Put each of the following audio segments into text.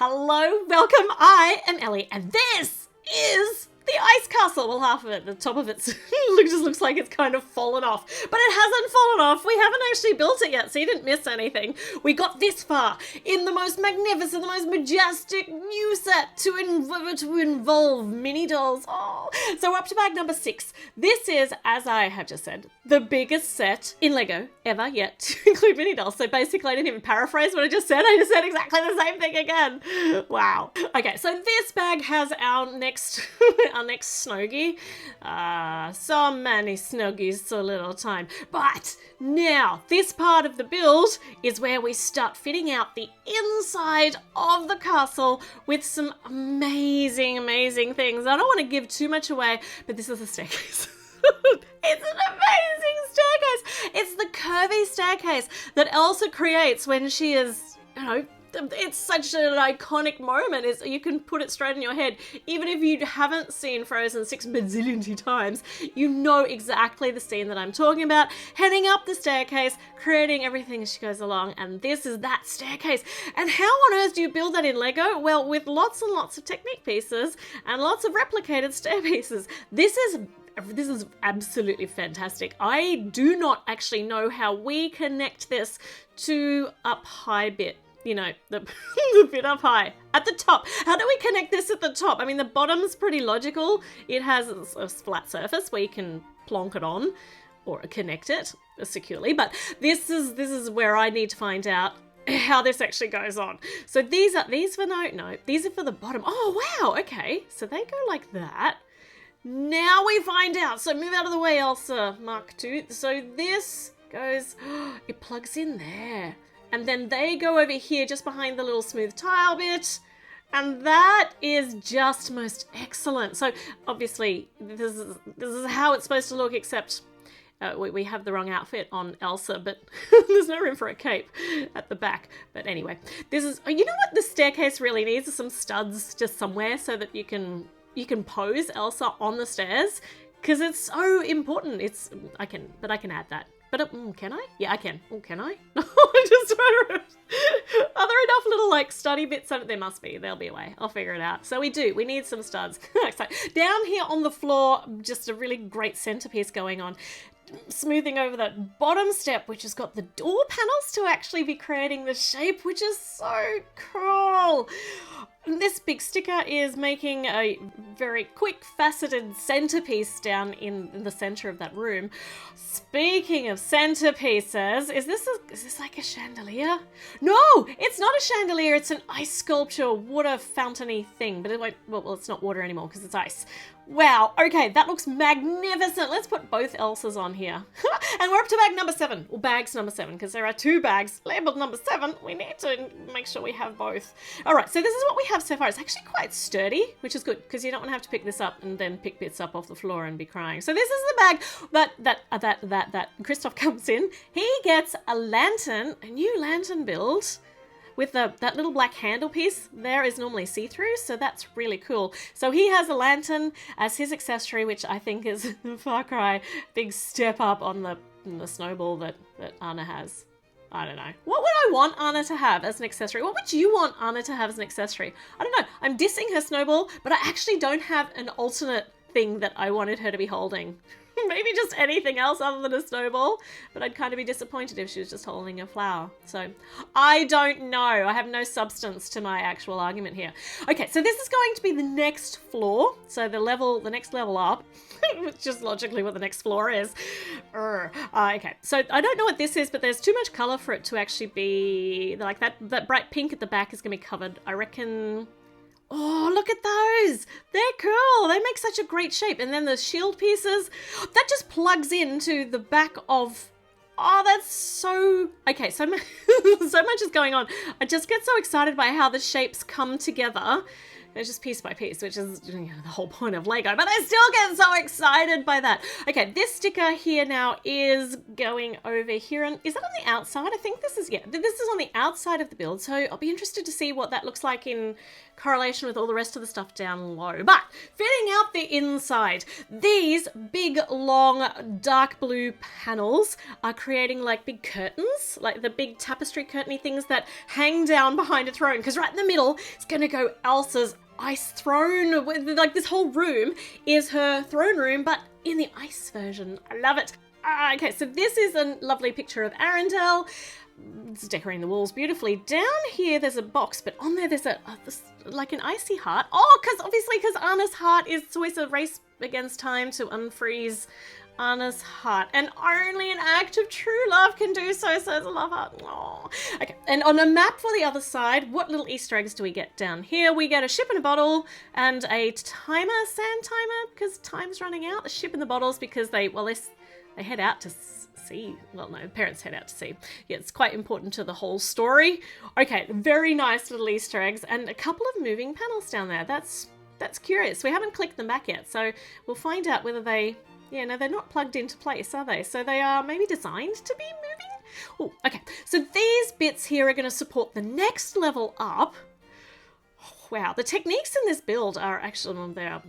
Hello, welcome, I am Ellie, and this is the ice castle. Well, half of it, the top of it just looks like it's kind of fallen off. But it hasn't fallen off. We haven't actually built it yet, so you didn't miss anything. We got this far in the most magnificent, the most majestic new set to involve mini dolls. Oh. So we're up to bag number 6. This is, as I have just said, the biggest set in Lego ever yet to include mini dolls. So basically, I didn't even paraphrase what I just said. I just said exactly the same thing again. Wow. Okay, so this bag has our next snoggy. So many snuggies, so little time. But now, this part of the build is where we start fitting out the inside of the castle with some amazing, amazing things. I don't want to give too much away, but this is a staircase. It's an amazing staircase. It's the curvy staircase that Elsa creates when she is, it's such an iconic moment. You can put it straight in your head. Even if you haven't seen Frozen 6 bazillion times, you know exactly the scene that I'm talking about. Heading up the staircase, creating everything as she goes along, and this is that staircase. And how on earth do you build that in Lego? Well, with lots and lots of technique pieces and lots of replicated stair pieces. This is absolutely fantastic. I do not actually know how we connect this to up high bit. The bit up high at the top. How do we connect this at the top? I mean, the bottom's pretty logical. It has a flat surface where you can plonk it on or connect it securely. But this is where I need to find out how this actually goes on. So these are for the bottom. Oh, wow. Okay. So they go like that. Now we find out. So move out of the way, Elsa. Mark 2. So this goes, it plugs in there. And then they go over here just behind the little smooth tile bit. And that is just most excellent. So obviously this is how it's supposed to look, except we have the wrong outfit on Elsa, but there's no room for a cape at the back. But anyway, this is, you know what the staircase really needs? Is some studs just somewhere so that you can pose Elsa on the stairs, because it's so important. I can add that. But can I? Yeah, I can. Oh, can I? I just are there enough little study bits on it? There must be. There'll be a way. I'll figure it out. So we need some studs. So down here on the floor, just a really great centerpiece going on. Smoothing over that bottom step, which has got the door panels to actually be creating the shape, which is so cool. This big sticker is making a very quick faceted centerpiece down in the center of that room. Speaking of centerpieces, is this like a chandelier? No, it's not a chandelier. It's an ice sculpture, water fountain-y thing, but it won't, well, it's not water anymore because it's ice. Wow, okay, that looks magnificent. Let's put both Elsas on here. And we're up to bag number 7, or bags number 7, because there are 2 bags labeled number 7. We need to make sure we have both. All right, so this is what we have so far. It's actually quite sturdy, which is good, because you don't want to have to pick this up and then pick bits up off the floor and be crying. So this is the bag that Christoph comes in. He gets a lantern, a new lantern build, with that little black handle piece there is normally see-through, so that's really cool. So he has a lantern as his accessory, which I think is far cry big step up on the snowball that Anna has. I don't know. What would I want Anna to have as an accessory? What would you want Anna to have as an accessory? I don't know. I'm dissing her snowball, but I actually don't have an alternate thing that I wanted her to be holding. Maybe just anything else other than a snowball, but I'd kind of be disappointed if she was just holding a flower. So I don't know. I have no substance to my actual argument here. Okay, so this is going to be the next floor. So the next level up, which is just logically what the next floor is. Okay, so I don't know what this is, but there's too much color for it to actually be like that. That bright pink at the back is going to be covered. I reckon. Oh, look at those. They're cool. They make such a great shape. And then the shield pieces, that just plugs into the back of... Oh, that's so... Okay, so much is going on. I just get so excited by how the shapes come together. It's just piece by piece, which is the whole point of Lego, but I still get so excited by that. Okay, this sticker here now is going over here, and is that on the outside? I think this is on the outside of the build, so I'll be interested to see what that looks like in correlation with all the rest of the stuff down low. But fitting out the inside, these big, long, dark blue panels are creating like big curtains, like the big tapestry curtainy things that hang down behind a throne, because right in the middle is going to go Elsa's ice throne. Like this whole room is her throne room, but in the ice version. I love it. Okay, so this is a lovely picture of Arendelle. It's decorating the walls beautifully. Down here there's a box, but on there there's like an icy heart. Oh, because Anna's heart is always a race against time to unfreeze Anna's heart, and only an act of true love can do so. So it's a love heart. Oh. Okay, and on a map for the other side, what little Easter eggs do we get down here? We get a ship in a bottle and a timer, sand timer, because time's running out. The ship in the bottles because they head out to sea. Well, no, parents head out to sea. Yeah, it's quite important to the whole story. Okay, very nice little Easter eggs and a couple of moving panels down there. That's curious. We haven't clicked them back yet, so we'll find out whether they... Yeah, no, they're not plugged into place, are they? So they are maybe designed to be moving? Oh, okay. So these bits here are going to support the next level up. Oh, wow, the techniques in this build are actually, they're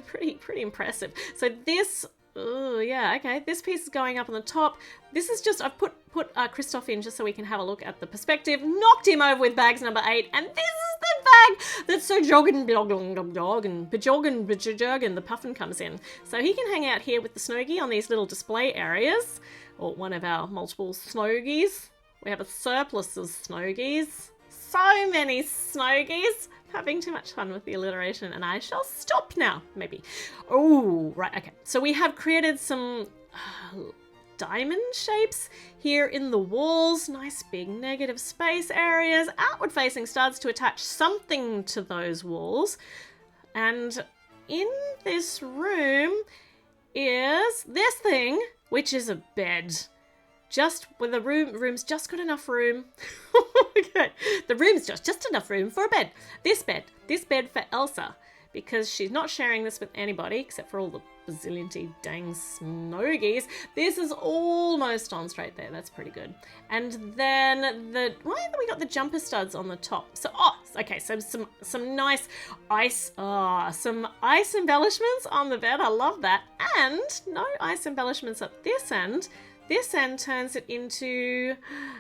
pretty impressive. So this... Oh, yeah, okay. This piece is going up on the top. This is just, I've put Christoph in just so we can have a look at the perspective. Knocked him over with bags number 8. And this is the bag that's so jogging, the puffin comes in. So he can hang out here with the Snoggy on these little display areas. Or one of our multiple Snoggies. We have a surplus of Snoggies. So many Snoggies. Having too much fun with the alliteration, and I shall stop now, maybe. Oh, right, okay. So we have created some diamond shapes here in the walls. Nice big negative space areas. Outward facing studs to attach something to those walls. And in this room is this thing, which is a bed. Just with the room's just got enough room. Okay, the room's just enough room for a bed. This bed for Elsa, because she's not sharing this with anybody except for all the bazillion dang Snoggies. This is almost on straight there. That's pretty good. And then why have we got the jumper studs on the top? So okay, so some nice ice some ice embellishments on the bed. I love that. And no ice embellishments up this end. This end turns it into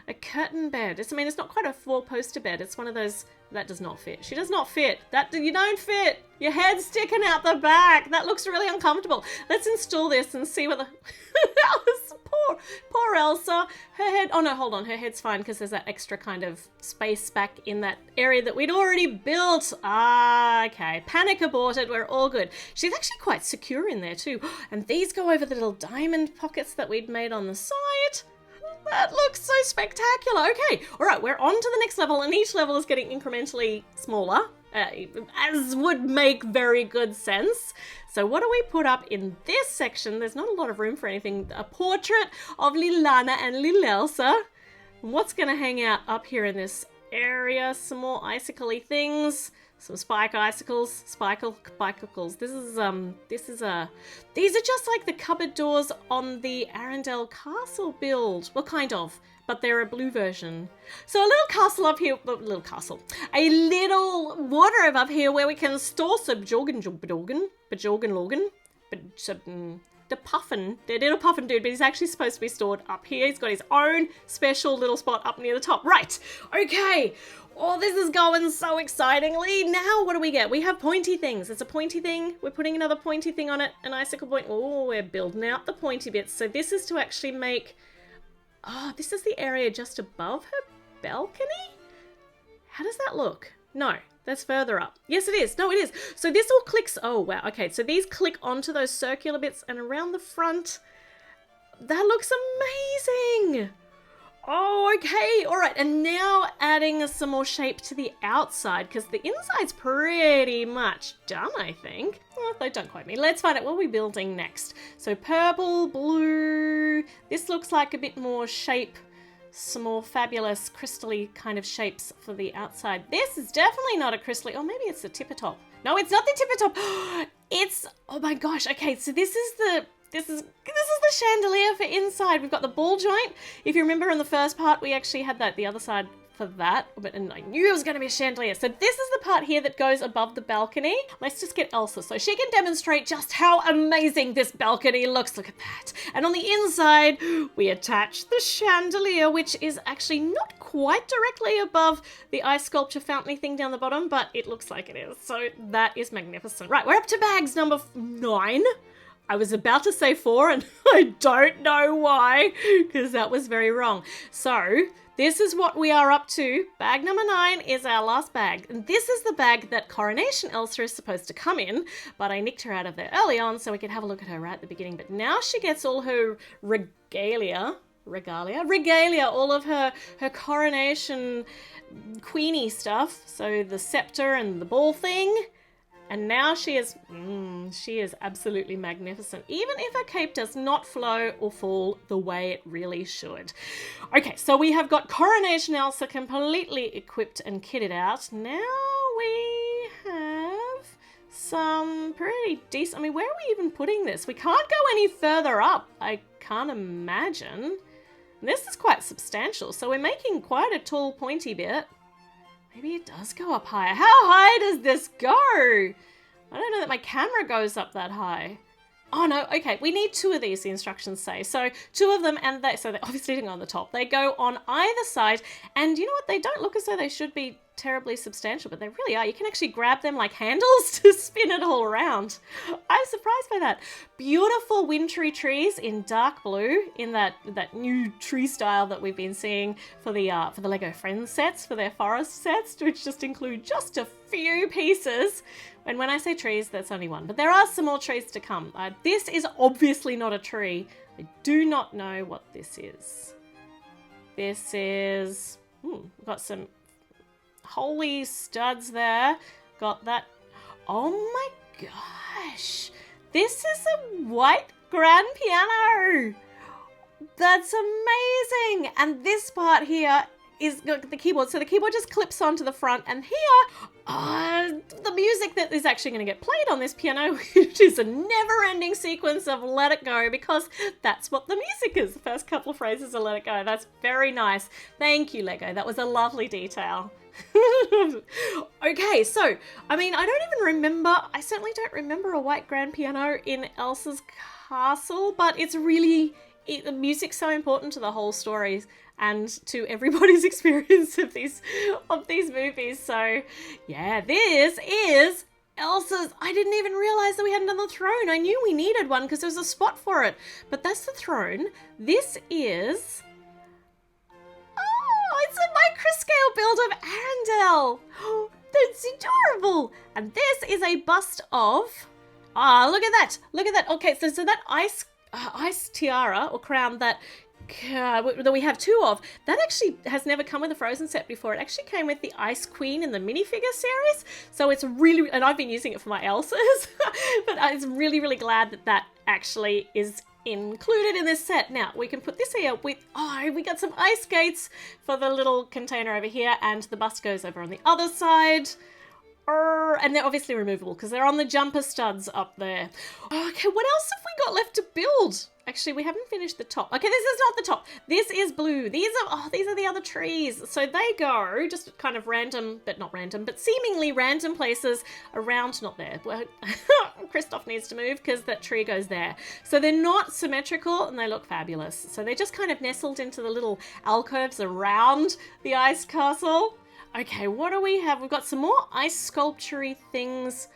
a curtain bed. It's not quite a 4-poster bed. It's one of those... That does not fit. She does not fit. You don't fit. Your head's sticking out the back. That looks really uncomfortable. Let's install this and see what the... Poor Elsa. Her head... Oh, no, hold on. Her head's fine because there's that extra kind of space back in that area that we'd already built. Okay. Panic aborted. We're all good. She's actually quite secure in there too. And these go over the little diamond pockets that we'd made on the side. That looks so spectacular. Okay, all right, we're on to the next level, and each level is getting incrementally smaller, as would make very good sense. So what do we put up in this section? There's not a lot of room for anything. A portrait of Lilana and Lil Elsa. What's going to hang out up here in this area? Some more icicle-y things. Some spike icicles, spikicles. These are just like the cupboard doors on the Arendelle castle build. Well, kind of, but they're a blue version. So a little castle up here, a little wardrobe up here where we can store some the puffin, the little puffin dude, but he's actually supposed to be stored up here. He's got his own special little spot up near the top. Right, okay. Oh, this is going so excitingly. Now what do we get? We have pointy things. It's a pointy thing. We're putting another pointy thing on it. An icicle point. Oh, we're building out the pointy bits. So this is to actually make... Oh, this is the area just above her balcony? How does that look? No, that's further up. Yes, it is. No, it is. So this all clicks... Oh, wow. Okay, so these click onto those circular bits and around the front. That looks amazing. Oh, okay. All right. And now adding some more shape to the outside because the inside's pretty much done, I think. Oh, don't quote me. Let's find out what we're building next. So purple, blue. This looks like a bit more shape some more fabulous crystally kind of shapes for the outside. This is definitely not a crystally, or maybe it's the tipper top. No, it's not the tipper top. It's, oh my gosh. Okay, so this is the chandelier for inside. We've got the ball joint. If you remember in the first part, we actually had that the other side for that, and I knew it was going to be a chandelier. So this is the part here that goes above the balcony. Let's just get Elsa so she can demonstrate just how amazing this balcony looks. Look at that. And on the inside, we attach the chandelier, which is actually not quite directly above the ice sculpture fountain thing down the bottom, but it looks like it is. So that is magnificent. Right, we're up to bags number 9. I was about to say 4, and I don't know why, because that was very wrong. So this is what we are up to. Bag number 9 is our last bag. And this is the bag that Coronation Elsa is supposed to come in, but I nicked her out of there early on so we could have a look at her right at the beginning. But now she gets all her regalia, all of her coronation queenie stuff. So the scepter and the ball thing. And now she is absolutely magnificent, even if her cape does not flow or fall the way it really should. Okay, so we have got Coronation Elsa completely equipped and kitted out. Now we have some pretty decent, I mean, where are we even putting this? We can't go any further up, I can't imagine. This is quite substantial, so we're making quite a tall pointy bit. Maybe it does go up higher. How high does this go? I don't know that my camera goes up that high. Oh no, okay, we need 2 of these, the instructions say. So 2 of them, and so they obviously didn't go on the top. They go on either side, and you know what? They don't look as though they should be terribly substantial, but they really are. You can actually grab them like handles to spin it all around. I'm surprised by that. Beautiful wintry trees in dark blue, in that new tree style that we've been seeing for the Lego Friends sets, for their forest sets, which just include just a few pieces. And when I say trees, that's only one, but there are some more trees to come. This is obviously not a tree. I do not know what this is. This is, we've got some holy studs there. Got that. Oh my gosh. This is a white grand piano. That's amazing. And this part here is the keyboard. So the keyboard just clips onto the front, and here, the music that is actually going to get played on this piano, which is a never-ending sequence of Let It Go, because that's what the music is. The first couple of phrases are Let It Go. That's very nice. Thank you, Lego. That was a lovely detail. Okay, so, I mean, I certainly don't remember a white grand piano in Elsa's castle, but the music's so important to the whole story and to everybody's experience of these movies. So, yeah, this is Elsa's. I didn't even realize that we had another throne. I knew we needed one because there was a spot for it, but that's the throne. This is, it's a microscale build of Arendelle. Oh, that's adorable. And this is a bust of, look at that. Okay, so that ice tiara or crown that we have 2 of, that actually has never come with a Frozen set before. It actually came with the Ice Queen in the minifigure series. So it's really, and I've been using it for my Elsas, but I was really, really glad that actually is included in this set. Now, we can put this here with, we got some ice skates for the little container over here, and the bust goes over on the other side. And they're obviously removable because they're on the jumper studs up there. Okay, what else have we got left to build? Actually, we haven't finished the top. Okay, this is not the top. This is blue. These are the other trees. So they go just kind of random, but not random, but seemingly random places around, not there. Well, Kristoff needs to move because that tree goes there. So they're not symmetrical and they look fabulous. So they're just kind of nestled into the little alcoves around the ice castle. Okay, what do we have? We've got some more ice sculpture-y things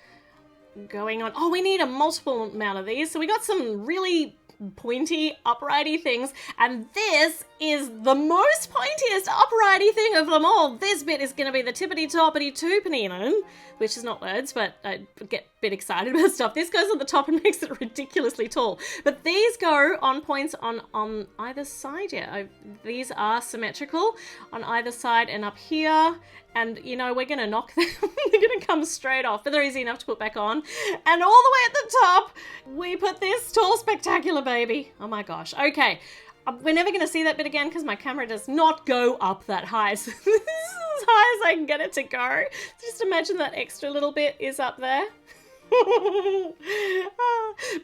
going on. Oh, we need a multiple amount of these. So we got some really pointy, uprighty things, and this is the most pointiest uprighty thing of them all. This bit is going to be the tippity-toppity-toopity, which is not words, but I get a bit excited about stuff. This goes on the top and makes it ridiculously tall. But these go on points on either side. Yeah, these are symmetrical on either side and up here. And, you know, we're going to knock them. They're going to come straight off, but they're easy enough to put back on. And all the way at the top, we put this tall, spectacular baby. Oh my gosh. Okay. We're never going to see that bit again because my camera does not go up that high. So this is as high as I can get it to go. Just imagine that extra little bit is up there.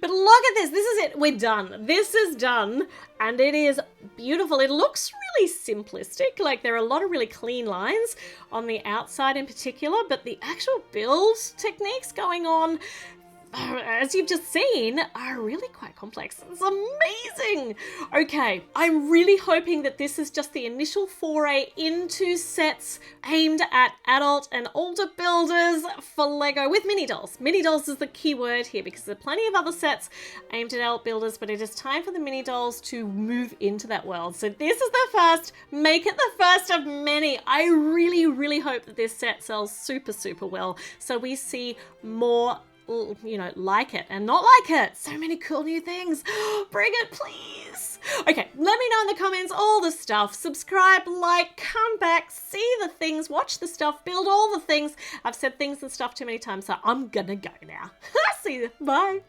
But look at this. This is it. We're done. This is done. And it is beautiful. It looks really simplistic. Like there are a lot of really clean lines on the outside in particular, but the actual build techniques going on, as you've just seen, are really quite complex. It's amazing. Okay, I'm really hoping that this is just the initial foray into sets aimed at adult and older builders for Lego with mini dolls. Mini dolls is the key word here because there are plenty of other sets aimed at adult builders, but it is time for the mini dolls to move into that world. So this is the first. Make it the first of many. I really, really hope that this set sells super, super well so we see more, you know, like it and not like it. So many cool new things. Bring it, please. Okay, let me know in the comments all the stuff. Subscribe, like, come back, see the things, watch the stuff, build all the things. I've said things and stuff too many times, so I'm gonna go now. See you. Bye.